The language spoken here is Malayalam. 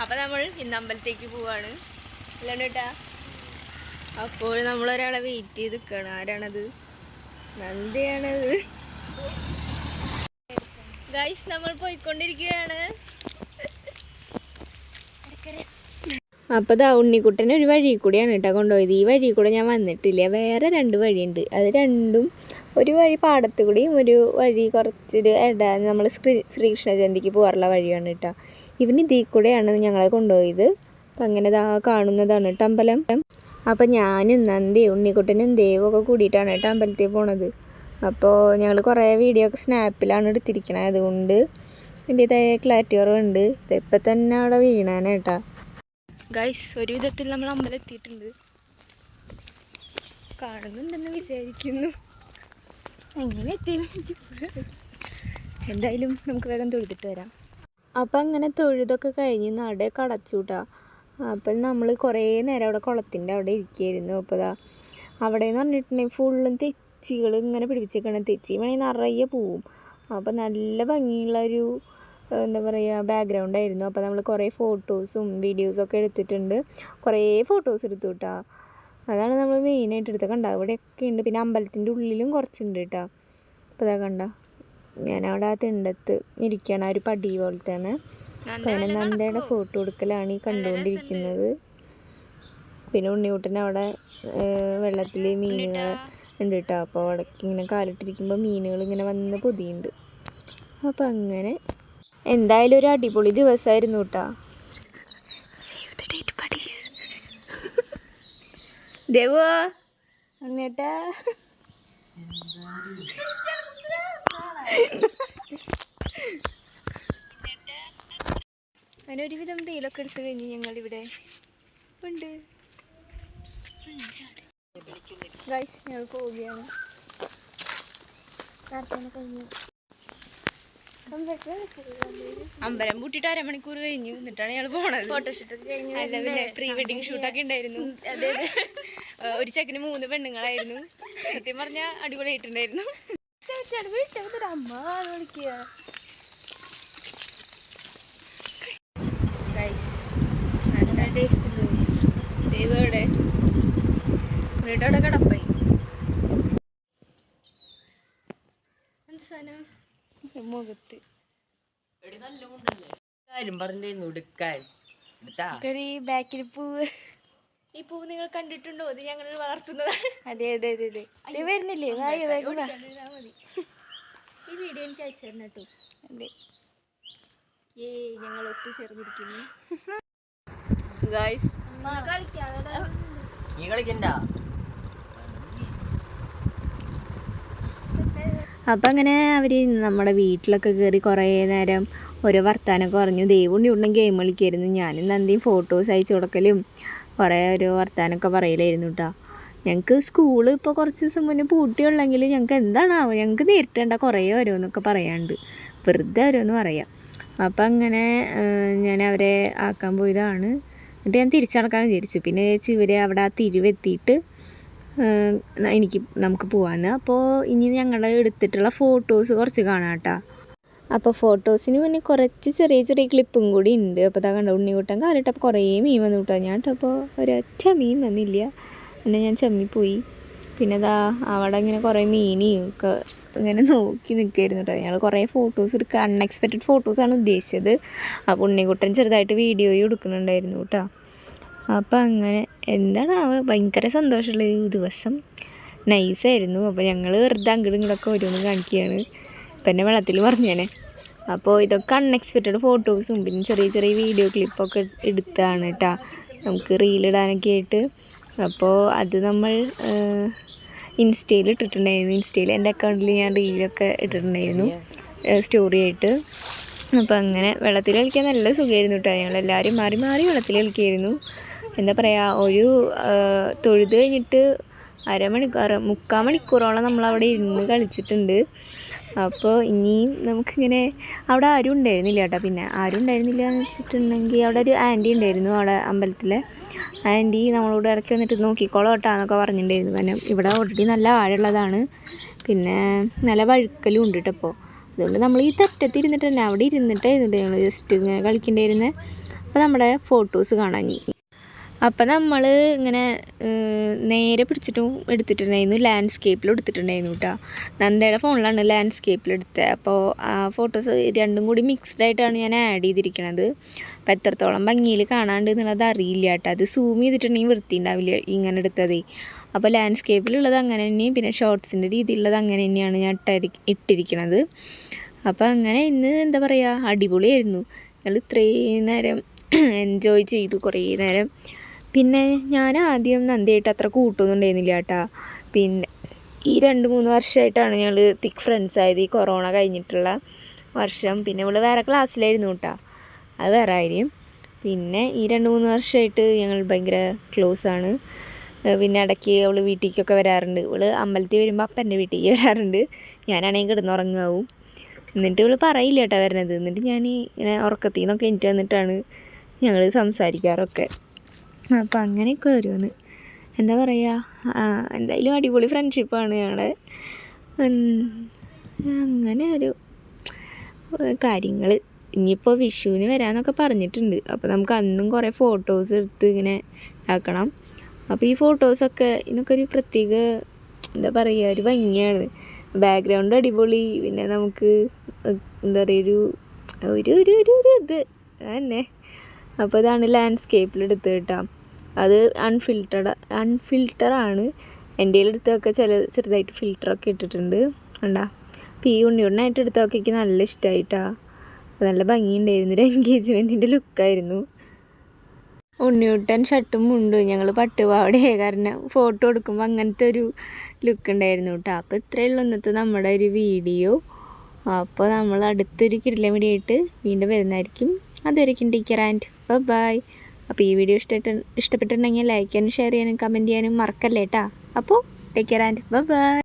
അപ്പം നമ്മൾ ഇന്ന് അമ്പലത്തേക്ക് പോവാണ് അല്ലാണ്ട് കേട്ടാ. അപ്പോൾ നമ്മളൊരാളെ വെയിറ്റ് ചെയ്ത് നിൽക്കുകയാണ്. ആരാണത്? നന്ദിയാണത്. ഗൈസ് നമ്മൾ പോയിക്കൊണ്ടിരിക്കുകയാണ്. അപ്പോൾ ദാ ഉണ്ണിക്കുട്ടൻ ഒരു വഴി കൂടിയാണ് കേട്ടോ കൊണ്ടുപോയത്. ഈ വഴി കൂടെ ഞാൻ വന്നിട്ടില്ല. വേറെ 2 വഴിയുണ്ട്. അത് രണ്ടും ഒരു വഴി പാടത്ത് കൂടിയും ഒരു വഴി കുറച്ചൊരു നമ്മൾ ശ്രീകൃഷ്ണ ജയന്തിക്ക് പോകാറുള്ള വഴിയാണ് കേട്ടോ. ഇവന് ഇതിൽ കൂടെയാണ് ഞങ്ങളെ കൊണ്ടുപോയത്. അപ്പം അങ്ങനെ ദാ കാണുന്നതാണ് കേട്ടോ അമ്പലം. അപ്പം ഞാനും നന്ദി ഉണ്ണിക്കുട്ടനും ദേവൊക്കെ കൂടിയിട്ടാണ് കേട്ടോ അമ്പലത്തിൽ പോണത്. അപ്പോൾ ഞങ്ങൾ കുറേ വീഡിയോ ഒക്കെ സ്നാപ്പിലാണ് എടുത്തിരിക്കണത്. അതുകൊണ്ട് എൻ്റേതായ ക്ലാരിറ്റി കുറവുണ്ട്. ഇതിപ്പം തന്നെ അവിടെ വീണാനേട്ടാ. ഗൈസ് ഒരു വിധത്തിൽ നമ്മൾ അമ്പലം എത്തിയിട്ടുണ്ട്. കാണുന്നുണ്ടെന്ന് വിചാരിക്കുന്നു. എങ്ങനെ എത്തിയെന്ന് എന്തായാലും നമുക്ക് വേഗം തൊഴുതിട്ട് വരാം. അപ്പം അങ്ങനെ തൊഴുതൊക്കെ കഴിഞ്ഞ് നടയൊക്കെ അടച്ചു കൂട്ടാ. അപ്പം നമ്മൾ കുറേ നേരം അവിടെ കുളത്തിൻ്റെ അവിടെ ഇരിക്കുകയായിരുന്നു. അപ്പോൾ അവിടെ എന്ന് പറഞ്ഞിട്ടുണ്ടെങ്കിൽ ഫുള്ളും തെച്ചികൾ ഇങ്ങനെ പിടിപ്പിച്ചേക്കണം. തെച്ചി വേണമെങ്കിൽ നിറയെ പോവും. അപ്പം നല്ല ഭംഗിയുള്ളൊരു എന്താ പറയുക ബാക്ക്ഗ്രൗണ്ടായിരുന്നു. അപ്പോൾ നമ്മൾ കുറേ ഫോട്ടോസും വീഡിയോസൊക്കെ എടുത്തിട്ടുണ്ട്. കുറേ ഫോട്ടോസ് എടുത്തു കേട്ടോ. അതാണ് നമ്മൾ മെയിനായിട്ട് എടുത്തത്. കണ്ട ഇവിടെയൊക്കെ ഉണ്ട്. പിന്നെ അമ്പലത്തിൻ്റെ ഉള്ളിലും കുറച്ചുണ്ട് കേട്ടോ. അപ്പോൾ അതാ കണ്ട ഞാനവിടെ ആ തിണ്ടത്ത് ഇരിക്കുകയാണ്. ആ ഒരു പടി പോലത്തെയാണ്. അങ്ങനെ നന്ദയുടെ ഫോട്ടോ എടുക്കലാണ് ഈ കണ്ടുകൊണ്ടിരിക്കുന്നത്. പിന്നെ ഉണ്ണിക്കുട്ടൻ അവിടെ വെള്ളത്തിൽ മീനുകൾ ഉണ്ട് കേട്ടോ. അപ്പോൾ അവിടേക്ക് ഇങ്ങനെ കാലിട്ടിരിക്കുമ്പോൾ മീനുകൾ ഇങ്ങനെ വന്ന് പൊതിയുണ്ട്. അപ്പം അങ്ങനെ എന്തായാലും ഒരു അടിപൊളി ദിവസമായിരുന്നു കേട്ടോ. ദേവോ അന്നേട്ടാ അങ്ങനെ ഒരുവിധം തേയിലൊക്കെ എടുത്തു കഴിഞ്ഞ് ഞങ്ങളിവിടെ ഉണ്ട്. ഗൈസ് ഞങ്ങൾ പോവുകയാണ്. കഴിഞ്ഞു അമ്പലം പൂട്ടിട്ട് 1/2 മണിക്കൂർ കഴിഞ്ഞു. എന്നിട്ടാണ് ഞങ്ങൾ പോണത്. ഫോട്ടോഷൂട്ടൊക്കെ കഴിഞ്ഞു. അല്ല പിന്നെ പ്രീ വെഡിങ് ഷൂട്ടൊക്കെ ഉണ്ടായിരുന്നു. അതെ ഒരു ചെക്കന് 3 പെണ്ണുങ്ങളായിരുന്നു. സത്യം പറഞ്ഞാൽ അടിപൊളിയായിട്ടുണ്ടായിരുന്നു. അമ്മ വിളിക്കുക നല്ല ടേസ്റ്റ് ദൈവം എവിടെ വീടവിടെ കിടപ്പായി. എന്ത് സാധനം മുഖത്ത് ബാക്കിൽ പൂവ്. ഈ പൂവ് നിങ്ങൾ കണ്ടിട്ടുണ്ടോ? ഇത് ഞങ്ങൾ വളർത്തുന്നതാണ്. അതെ അതെ അതെ അതെ അതെ വരുന്നില്ലേ? മതി. ഈ വീഡിയോ എനിക്ക് അയച്ചു തരണം കേട്ടോ. അതെ ഞങ്ങൾ ഒത്തുചേർന്നിരിക്കുന്നു. ഗായ്സ് അപ്പം അങ്ങനെ അവർ നമ്മുടെ വീട്ടിലൊക്കെ കയറി കുറേ നേരം ഓരോ വർത്താനമൊക്കെ പറഞ്ഞു. ദേവുണ്ണി ഉണ്ടെങ്കിൽ ഗെയിം കളിക്കായിരുന്നു. ഞാനും നന്ദിയും ഫോട്ടോസ് അയച്ചു കൊടുക്കലും കുറേ ഓരോ വർത്താനമൊക്കെ പറയലായിരുന്നു കേട്ടോ. ഞങ്ങൾക്ക് സ്കൂള് ഇപ്പോൾ കുറച്ച് ദിവസം മുന്നേ പൂട്ടിയുള്ളെങ്കിൽ ഞങ്ങൾക്ക് എന്താണാവോ ഞങ്ങൾക്ക് നേരിട്ടേണ്ട കുറേ ഓരോന്നൊക്കെ പറയാണ്ട് വെറുതെ ഓരോന്ന് പറയാം. അപ്പം അങ്ങനെ ഞാൻ അവരെ ആക്കാൻ പോയതാണ്. എന്നിട്ട് ഞാൻ തിരിച്ചടക്കാൻ വിചാരിച്ചു. പിന്നെ ഇവർ അവിടെ ആ തിരിവെത്തിയിട്ട് നമുക്ക് പോകാമെന്ന്. അപ്പോൾ ഇനി ഞങ്ങൾ എടുത്തിട്ടുള്ള ഫോട്ടോസ് കുറച്ച് കാണാം കേട്ടോ. അപ്പോൾ ഫോട്ടോസിന് മുന്നേ കുറച്ച് ചെറിയ ചെറിയ ക്ലിപ്പും കൂടി ഉണ്ട്. അപ്പോൾ അതാ കണ്ട ഉണ്ണിക്കുട്ടൻ കാലിട്ടപ്പോൾ കുറേ മീൻ വന്നു കേട്ടോ. ഞാൻ ഇട്ടപ്പോൾ ഒരൊറ്റ മീൻ വന്നില്ല. പിന്നെ ഞാൻ ചമ്മിപ്പോയി. പിന്നെ അതാ അവിടെ ഇങ്ങനെ കുറേ മീനെയും ഒക്കെ ഇങ്ങനെ നോക്കി നിൽക്കുകയായിരുന്നു കേട്ടോ. ഞങ്ങൾ കുറേ ഫോട്ടോസ് എടുക്കുക. അൺഎക്സ്പെക്റ്റഡ് ഫോട്ടോസാണ് ഉദ്ദേശിച്ചത്. അപ്പോൾ ഉണ്ണിക്കുട്ടൻ ചെറുതായിട്ട് വീഡിയോയും എടുക്കുന്നുണ്ടായിരുന്നു കേട്ടോ. അപ്പം അങ്ങനെ എന്താണ് ഭയങ്കര സന്തോഷമുള്ള ഒരു ദിവസം. നൈസായിരുന്നു. അപ്പോൾ ഞങ്ങൾ വെറുതെ അങ്ങോട്ടും ഇങ്ങോട്ടൊക്കെ ഓരോന്നും കാണിക്കുകയാണ്. പിന്നെ വെള്ളത്തിൽ പറഞ്ഞേനെ. അപ്പോൾ ഇതൊക്കെ അൺഎക്സ്പെക്റ്റഡ് ഫോട്ടോസും പിന്നെ ചെറിയ ചെറിയ വീഡിയോ ക്ലിപ്പൊക്കെ എടുത്താണ് കേട്ടോ. നമുക്ക് റീലിടാനൊക്കെ ആയിട്ട്. അപ്പോൾ അത് നമ്മൾ ഇൻസ്റ്റയിൽ ഇട്ടിട്ടുണ്ടായിരുന്നു. ഇൻസ്റ്റയിൽ എൻ്റെ അക്കൗണ്ടിൽ ഞാൻ റീലൊക്കെ ഇട്ടിട്ടുണ്ടായിരുന്നു സ്റ്റോറി ആയിട്ട്. അപ്പോൾ അങ്ങനെ വെള്ളത്തിൽ കളിക്കാൻ നല്ല സുഖമായിരുന്നു കേട്ടോ. ഞങ്ങളെല്ലാവരും മാറി മാറി വെള്ളത്തിൽ കളിക്കുമായിരുന്നു. എന്താ പറയുക ഒരു തൊഴുത് കഴിഞ്ഞിട്ട് 3/4 മണിക്കൂറോളം നമ്മളവിടെ ഇരുന്ന് കളിച്ചിട്ടുണ്ട്. അപ്പോൾ ഇനിയും നമുക്കിങ്ങനെ അവിടെ ആരും ഉണ്ടായിരുന്നില്ല കേട്ടോ. പിന്നെ ആരും ഉണ്ടായിരുന്നില്ല എന്ന് വെച്ചിട്ടുണ്ടെങ്കിൽ അവിടെ ഒരു ആൻറ്റി ഉണ്ടായിരുന്നു. അവിടെ അമ്പലത്തിലെ ആൻറ്റി നമ്മളോട് ഇടയ്ക്ക് വന്നിട്ട് നോക്കിക്കോളോ കേട്ടോ എന്നൊക്കെ പറഞ്ഞിട്ടുണ്ടായിരുന്നു. കാരണം ഇവിടെ ഓൾറെഡി നല്ല ആഴമുള്ളതാണ്. പിന്നെ നല്ല വഴുക്കലും ഉണ്ട് കേട്ടോ. അപ്പോൾ അതുകൊണ്ട് നമ്മൾ ഈ തറ്റത്തിരുന്നിട്ട് തന്നെ അവിടെ ഇരുന്നിട്ടായിരുന്നു ഞങ്ങൾ ജസ്റ്റ് ഇങ്ങനെ കളിക്കണ്ടായിരുന്നത്. അപ്പോൾ നമ്മുടെ ഫോട്ടോസ് കാണാൻ. അപ്പം നമ്മൾ ഇങ്ങനെ നേരെ പിടിച്ചിട്ടും എടുത്തിട്ടുണ്ടായിരുന്നു, ലാൻഡ്സ്കേപ്പിൽ എടുത്തിട്ടുണ്ടായിരുന്നു കേട്ടോ. നന്ദയുടെ ഫോണിലാണ് ലാൻഡ്സ്കേപ്പിൽ എടുത്തത്. അപ്പോൾ ആ ഫോട്ടോസ് രണ്ടും കൂടി മിക്സ്ഡ് ആയിട്ടാണ് ഞാൻ ആഡ് ചെയ്തിരിക്കുന്നത്. അപ്പോൾ എത്രത്തോളം ഭംഗിയിൽ കാണാണ്ട് എന്നുള്ളത് അറിയില്ല കേട്ടോ. അത് സൂം ചെയ്തിട്ടുണ്ടെങ്കിൽ വൃത്തി ഉണ്ടാവില്ല ഇങ്ങനെ എടുത്തതേ. അപ്പോൾ ലാൻഡ്സ്കേപ്പിലുള്ളത് അങ്ങനെ തന്നെയും പിന്നെ ഷോർട്സിൻ്റെ രീതിയിലുള്ളത് അങ്ങനെ തന്നെയാണ് ഞാൻ ഇട്ടിരിക്കുന്നത്. അപ്പോൾ അങ്ങനെ ഇന്ന് എന്താ പറയുക, അടിപൊളിയായിരുന്നു. ഞങ്ങൾ ഇത്രയും നേരം എൻജോയ് ചെയ്തു കുറേ നേരം. പിന്നെ ഞാൻ ആദ്യം നന്ദിയായിട്ട് അത്ര കൂട്ടൊന്നും ഉണ്ടായിരുന്നില്ല കേട്ടോ. പിന്നെ ഈ 2-3 വർഷമായിട്ടാണ് ഞങ്ങൾ തിക്ക് ഫ്രണ്ട്സ് ആയത്, ഈ കൊറോണ കഴിഞ്ഞിട്ടുള്ള വർഷം. പിന്നെ ഇവൾ വേറെ ക്ലാസ്സിലായിരുന്നു കേട്ടോ, അത് വേറെ കാര്യം. പിന്നെ ഈ 2-3 വർഷമായിട്ട് ഞങ്ങൾ ഭയങ്കര ക്ലോസ് ആണ്. പിന്നെ ഇടയ്ക്ക് അവൾ വീട്ടിലേക്കൊക്കെ വരാറുണ്ട്. ഇവൾ അമ്പലത്തിൽ വരുമ്പോൾ അപ്പൻ്റെ വീട്ടിലേക്ക് വരാറുണ്ട്. ഞാനാണെങ്കിൽ കിടന്നുറങ്ങാവും. എന്നിട്ട് ഇവൾ പറയില്ല കേട്ടോ വരണത്. എന്നിട്ട് ഞാൻ ഇങ്ങനെ ഉറക്കത്തിൽ നിന്നൊക്കെ എനിക്ക് വന്നിട്ടാണ് ഞങ്ങൾ സംസാരിക്കാറൊക്കെ. അപ്പോൾ അങ്ങനെയൊക്കെ വരുമെന്ന് എന്താ പറയുക. എന്തായാലും അടിപൊളി ഫ്രണ്ട്ഷിപ്പാണ് ഞങ്ങളുടെ. അങ്ങനെ ഒരു കാര്യങ്ങൾ. ഇനിയിപ്പോൾ വിഷുവിന് വരാമെന്നൊക്കെ പറഞ്ഞിട്ടുണ്ട്. അപ്പോൾ നമുക്ക് അന്നും കുറേ ഫോട്ടോസ് എടുത്ത് ഇങ്ങനെ ആക്കണം. അപ്പോൾ ഈ ഫോട്ടോസൊക്കെ ഇതിനൊക്കെ ഒരു പ്രത്യേക എന്താ പറയുക, ഒരു ഭംഗിയാണ്. ബാക്ക്ഗ്രൗണ്ട് അടിപൊളി. പിന്നെ നമുക്ക് എന്താ പറയുക, ഒരു ഇത് തന്നെ. അപ്പോൾ ഇതാണ് ലാൻഡ്സ്കേപ്പിൽ എടുത്ത് കേട്ടോ. അത് അൺഫിൽറ്ററാണ്. എൻ്റെ എടുത്തൊക്കെ ചെറുതായിട്ട് ഫിൽറ്ററൊക്കെ ഇട്ടിട്ടുണ്ട് കണ്ടാ. അപ്പോൾ ഈ ഉണ്ണിയുണ്ണായിട്ട് എടുത്തൊക്കെ എനിക്ക് നല്ല ഇഷ്ടമായിട്ടാണ്. അപ്പോൾ നല്ല ഭംഗിയുണ്ടായിരുന്നു. ഒരു എൻഗേജ്മെൻറ്റിൻ്റെ ലുക്കായിരുന്നു. ഉണ്ണിയുട്ടൻ ഷർട്ടും മുണ്ടും ഞങ്ങൾ പട്ടുപാവാടയായ കാരണം ഫോട്ടോ എടുക്കുമ്പോൾ അങ്ങനത്തെ ഒരു ലുക്ക് ഉണ്ടായിരുന്നു കേട്ടോ. അപ്പോൾ ഇത്രയേ ഉള്ളൂ ഇന്നത്തെ നമ്മുടെ ഒരു വീഡിയോ. അപ്പോൾ നമ്മൾ അടുത്തൊരു കിടിലൻ വീഡിയോ ആയിട്ട് വീണ്ടും വരുന്നതായിരിക്കും. അതുവരെയ്ക്കും ടേക്ക് കെയർ ആൻഡ് ബൈ. അപ്പോൾ ഈ വീഡിയോ ഇഷ്ടപ്പെട്ടിട്ടുണ്ടെങ്കിൽ ലൈക്ക് ചെയ്യാനും ഷെയർ ചെയ്യാനും കമൻറ്റ് ചെയ്യാനും മറക്കല്ലേ കേട്ടോ. അപ്പോൾ ടേക്ക് കെയർ ആൻഡ് ബൈ.